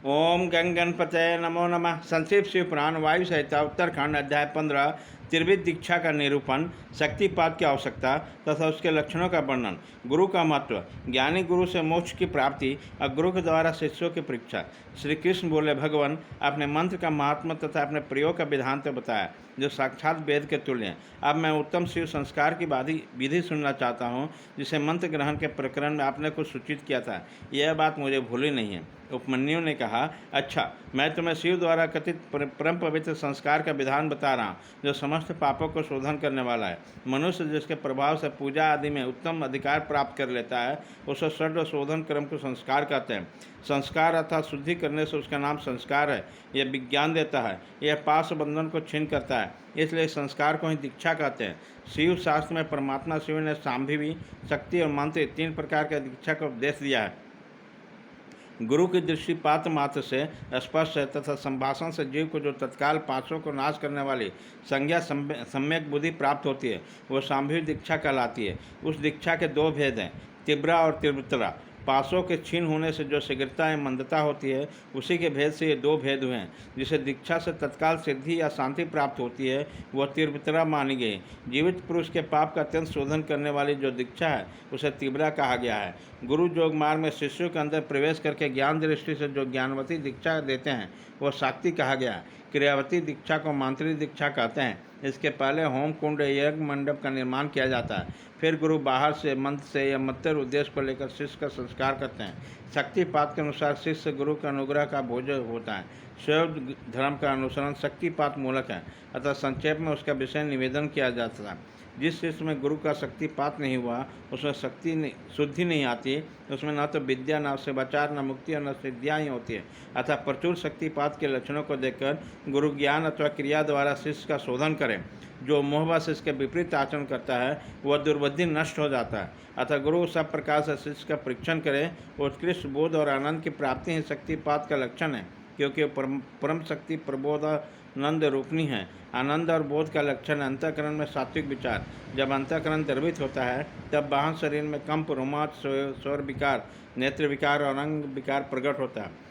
ओम गंग गणपतये नमो नमः। संक्षिप्त शिव पुराण वायु संहिता उत्तरखंड अध्याय 15 त्रिविध दीक्षा का निरूपण, शक्तिपात की आवश्यकता तथा उसके लक्षणों का वर्णन, गुरु का महत्व, ज्ञानी गुरु से मोक्ष की प्राप्ति और गुरु के द्वारा शिष्यों की परीक्षा। श्री कृष्ण बोले, भगवान अपने मंत्र का महात्मा तथा अपने प्रयोग का विधान तो बताया जो साक्षात वेद के तुल्य हैं। अब मैं उत्तम शिव संस्कार की विधि सुनना चाहता हूँ, जिसे मंत्र ग्रहण के प्रकरण में आपने कुछ सूचित किया था। यह बात मुझे भूली नहीं है। उपमन्यु ने कहा, अच्छा, मैं तुम्हें शिव द्वारा कथित परम पवित्र संस्कार का विधान बता रहा हूँ, जो समस्त पापों को शोधन करने वाला है। मनुष्य जिसके प्रभाव से पूजा आदि में उत्तम अधिकार प्राप्त कर लेता है, उसे सर्व शोधन क्रम को संस्कार कहते हैं। संस्कार अर्थात शुद्धि करने से उसका नाम संस्कार है। यह विज्ञान देता है, यह पाश बंधन को छीन करता है, इसलिए संस्कार को ही दीक्षा कहते हैं। शिव शास्त्र में परमात्मा शिव ने सांभिवी, शक्ति और मंत्र तीन प्रकार के दीक्षा का उपदेश दिया है। गुरु की दृष्टि पात्र मात्र से स्पष्ट है तथा संभाषण से जीव को जो तत्काल पाशों को नाश करने वाली संज्ञा सम्यक बुद्धि प्राप्त होती है, वह सांभिक दीक्षा कहलाती है। उस दीक्षा के दो भेद हैं, तीव्रा और तीव्रतरा। पाशों के छीन होने से जो शीघ्रता या मंदता होती है, उसी के भेद से ये दो भेद हुए हैं। जिसे दीक्षा से तत्काल सिद्धि या शांति प्राप्त होती है, वह तीव्रतरा मानी गई। जीवित पुरुष के पाप का अत्यंत शोधन करने वाली जो दीक्षा है, उसे तीव्रा कहा गया है। गुरु योग मार्ग में शिष्यों के अंदर प्रवेश करके ज्ञान दृष्टि से जो ज्ञानवती दीक्षा देते हैं, वह शाक्ति कहा गया है। क्रियावती दीक्षा को मांत्रिक दीक्षा कहते हैं। इसके पहले होम कुंड यज्ञ मंडप का निर्माण किया जाता है, फिर गुरु बाहर से मंत्र से या मत्तर उद्देश्य को लेकर शिष्य का संस्कार करते हैं। शक्तिपात के अनुसार शिष्य गुरु का अनुग्रह का भोज्य होता है। शैव धर्म का अनुसरण शक्तिपात मूलक है, अतः संक्षेप में उसका विषय निवेदन किया जाता है। जिस शिष्य में गुरु का शक्तिपात नहीं हुआ, उसमें शुद्धि नहीं आती, उसमें न तो विद्या, न शिवाचार, न मुक्ति और न सिद्धियाँ ही होती है। अतः प्रचुर शक्तिपात के लक्षणों को देखकर गुरु ज्ञान अथवा क्रिया द्वारा शिष्य का शोधन करें। जो मोहवश इसके विपरीत आचरण करता है, वह दुर्बुद्धि नष्ट हो जाता है। अतः गुरु सब प्रकार से शिष्य का परीक्षण करे। उत्कृष्ट बोध और आनंद की प्राप्ति ही शक्तिपात का लक्षण है, क्योंकि परम शक्ति प्रबोधानंद रूपनी है। आनंद और बोध का लक्षण अंतःकरण में सात्विक विचार। जब अंतःकरण द्रवित होता है, तब बाहर शरीर में कंप, रोमांच, स्वर विकार, नेत्र विकार और अंग विकार प्रकट होता है।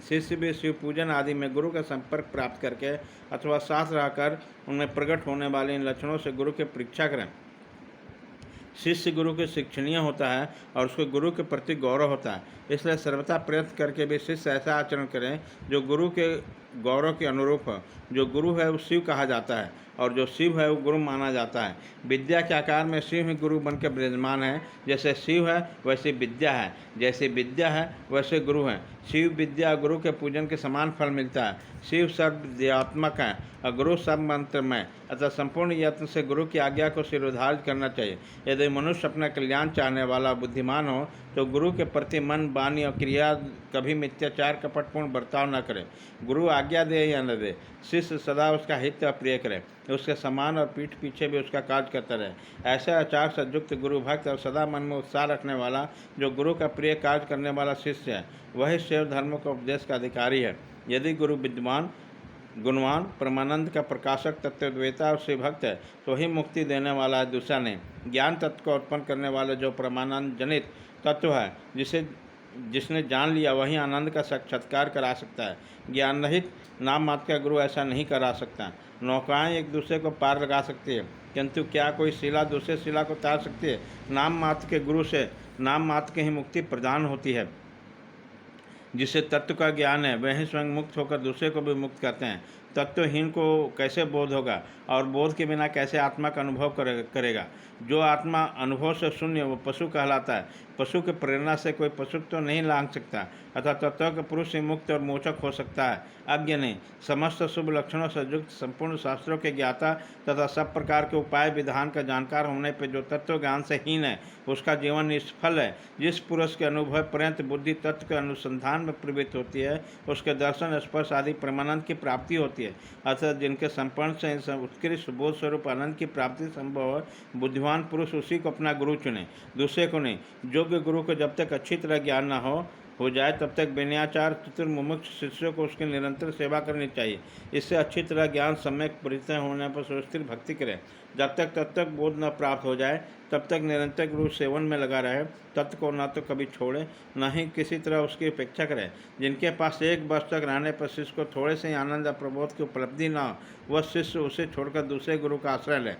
शिष्य भी शिव पूजन आदि में गुरु का संपर्क प्राप्त करके अथवा साथ रहकर उनमें प्रकट होने वाले इन लक्षणों से गुरु की परीक्षा करें। शिष्य गुरु के शिक्षणीय होता है और उसको गुरु के प्रति गौरव होता है। इसलिए सर्वथा प्रयत्न करके भी शिष्य ऐसा आचरण करें जो गुरु के गौरव के अनुरूप हो। जो गुरु है वो शिव कहा जाता है और जो शिव है वो गुरु माना जाता है। विद्या के आकार में शिव ही गुरु बनकर विराजमान है। जैसे शिव है वैसे विद्या है, जैसे विद्या है वैसे गुरु है। शिव विद्या गुरु के पूजन के समान फल मिलता है। शिव सर्वव्यात्मक है और गुरु सब मंत्रमय, अतः संपूर्ण यत्न से गुरु की आज्ञा को सिरोधार्य करना चाहिए। यदि मनुष्य अपना कल्याण चाहने वाला बुद्धिमान हो, तो गुरु के प्रति मन, वाणी और क्रिया कभी मिथ्याचार, कपटपूर्ण बर्ताव न करे। गुरु आज्ञा दे या न दे, शिष्य सदा उसका हित और प्रिय करे, उसके समान और पीठ पीछे भी उसका कार्य करता रहे। ऐसे आचार से युक्त गुरु भक्त और सदा मन में उत्साह रखने वाला जो गुरु का प्रिय कार्य करने वाला शिष्य है, वही शिव धर्म का उपदेश का अधिकारी है। यदि गुरु विद्वान, गुणवान, परमानंद का प्रकाशक, तत्ववेता और शिव भक्त है, तो ही मुक्ति देने वाला है, दूसरा नहीं। ज्ञान तत्व को उत्पन्न करने वाला जो परमानंद जनित तत्व है, जिसने जान लिया, वही आनंद का साक्षात्कार करा सकता है। ज्ञान रहित नाम मात्र का गुरु ऐसा नहीं करा सकता। नौकाएं एक दूसरे को पार लगा सकती है, किंतु क्या कोई शिला दूसरे शिला को तार सकती है? नाम मात्र के गुरु से नाम मात्र की ही मुक्ति प्रदान होती है। जिसे तत्व का ज्ञान है, वह ही स्वयं मुक्त होकर दूसरे को भी मुक्त करते हैं। तत्वहीन को कैसे बोध होगा और बोध के बिना कैसे आत्मा का अनुभव करेगा? जो आत्मा अनुभव से शून्य, वो पशु कहलाता है। पशु की प्रेरणा से कोई पशुत्व तो नहीं लांघ सकता, अतः तत्व के पुरुष ही मुक्त और मोचक हो सकता है, अज्ञ नहीं। समस्त शुभ लक्षणों से युक्त, संपूर्ण शास्त्रों के ज्ञाता तथा सब प्रकार के उपाय विधान का जानकार होने पर जो तत्व ज्ञान से हीन है, उसका जीवन निष्फल है। जिस पुरुष के अनुभव पर्यंत बुद्धि तत्व के अनुसंधान में प्रवृत्त होती है, उसके दर्शन, स्पर्श आदि परमानंद की प्राप्ति होती है। अतः जिनके संपन्न से उत्कृष्ट बोध स्वरूप आनंद की प्राप्ति संभव है, बुद्धिमान पुरुष उसी को अपना गुरु चुने, दूसरे को नहीं। योग्य गुरु को जब तक अच्छी तरह ज्ञान न हो, हो जाए तब तक विनयाचार चतुर्मुमुक्ष शिष्यों को उसकी निरंतर सेवा करनी चाहिए। इससे अच्छी तरह ज्ञान सम्यक परिचय होने पर सुस्थिर भक्ति करे। जब तक तब तक बोध न प्राप्त हो जाए तब तक निरंतर गुरु सेवन में लगा रहे। तत्व को न तो कभी छोड़े न ही किसी तरह उसकी अपेक्षा करे। जिनके पास 1 वर्ष तक रहने पर शिष्य को थोड़े से आनंद या प्रबोध की उपलब्धि न हो, वह शिष्य उसे छोड़कर दूसरे गुरु का आश्रय ले।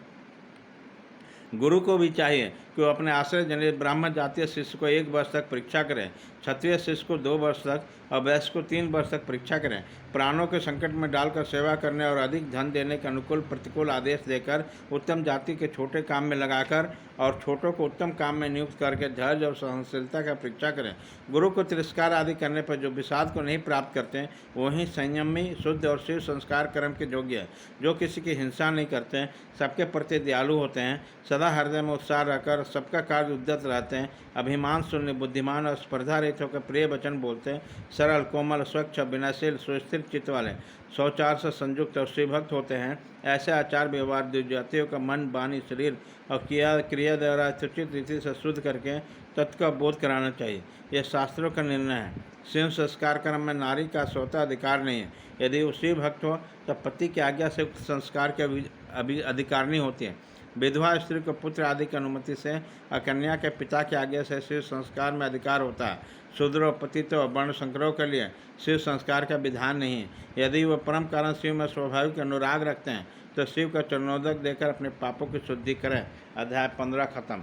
गुरु को भी चाहिए कि वो अपने आश्रय जनित ब्राह्मण जातीय शिष्य को 1 वर्ष तक परीक्षा करें, क्षत्रिय शिष्य को 2 वर्ष तक और वैश्य को 3 वर्ष तक परीक्षा करें। प्राणों के संकट में डालकर सेवा करने और अधिक धन देने के अनुकूल प्रतिकूल आदेश देकर उत्तम जाति के छोटे काम में लगाकर और छोटों को उत्तम काम में नियुक्त करके धैर्य और सहनशीलता का परीक्षा करें। गुरु को तिरस्कार आदि करने पर जो विषाद को नहीं प्राप्त करते हैं वही संयमी शुद्ध और शिव संस्कार कर्म के योग्य है। जो किसी की हिंसा नहीं करते हैं, सबके प्रति दयालु होते हैं, सदा हृदय में उत्साह रखकर सबका कार्य उद्यत रहते हैं, अभिमान शून्य बुद्धिमान और स्पर्धा रहित होकर प्रिय वचन बोलते हैं, सरल कोमल स्वच्छ विनयशील सुस्थिर चित्त वाले, शौचार से संयुक्त और शिवभक्त होते हैं। ऐसे आचार व्यवहार द्विजातियों का मन वाणी शरीर और क्रिया द्वारा उचित रीति से शुद्ध करके तत्व का बोध कराना चाहिए। यह शास्त्रों का निर्णय है। शिव संस्कार कर्म में नारी का स्वतः अधिकार नहीं है। यदि वो शिव भक्त हो तब पति की आज्ञा से उक्त संस्कार के अधिकारिणी होती है। विधवा स्त्री को पुत्र आदि की अनुमति से और कन्या के पिता की आज्ञा से शिव संस्कार में अधिकार होता है। शूद्रों पतितों और वर्ण संकरों के लिए शिव संस्कार का विधान नहीं है। यदि वह परम कारण शिव में स्वाभाविक अनुराग रखते हैं तो शिव का चरणोदक देकर अपने पापों की शुद्धि करें। अध्याय 15 खत्म।